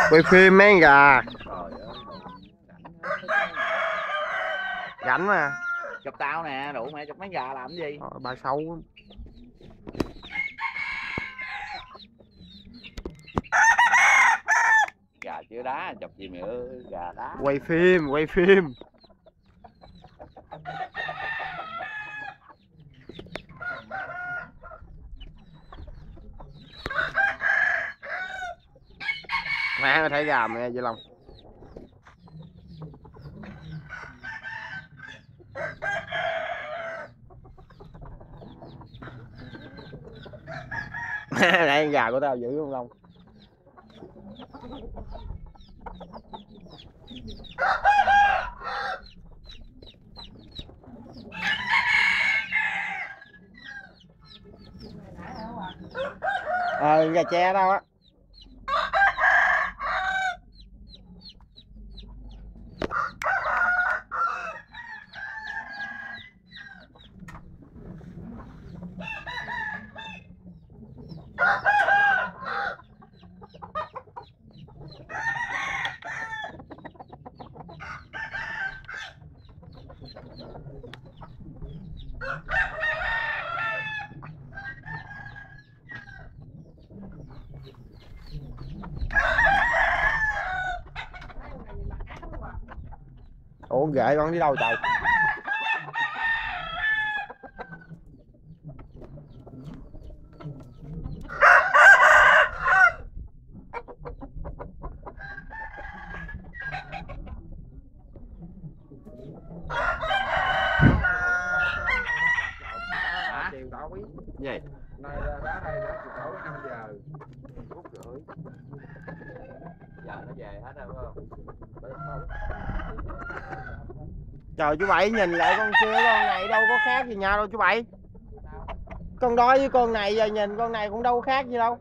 Quay phim mấy con gà. Trời ơi, Rảnh mà. chụp tao nè, đủ mẹ chụp mấy gà làm cái gì? Bà xấu. Gà chưa đá, chụp gì mẹ ơi, gà đá. Quay phim, quay phim. Mẹ mày thấy gà mẹ Duy Long. Đây gà của tao dữ không Long? Gà tre đâu á. Ủa ghệ con đi đâu trời? Hả? Chiều tao biết. Gì? Nay đá đây đã chiều tối 5 giờ. 1:30. Giờ nó về hết rồi phải không? Trời chú Bảy nhìn lại con kia, con này đâu có khác gì nhau đâu chú Bảy. Con đó với con này giờ nhìn con này cũng đâu khác gì đâu.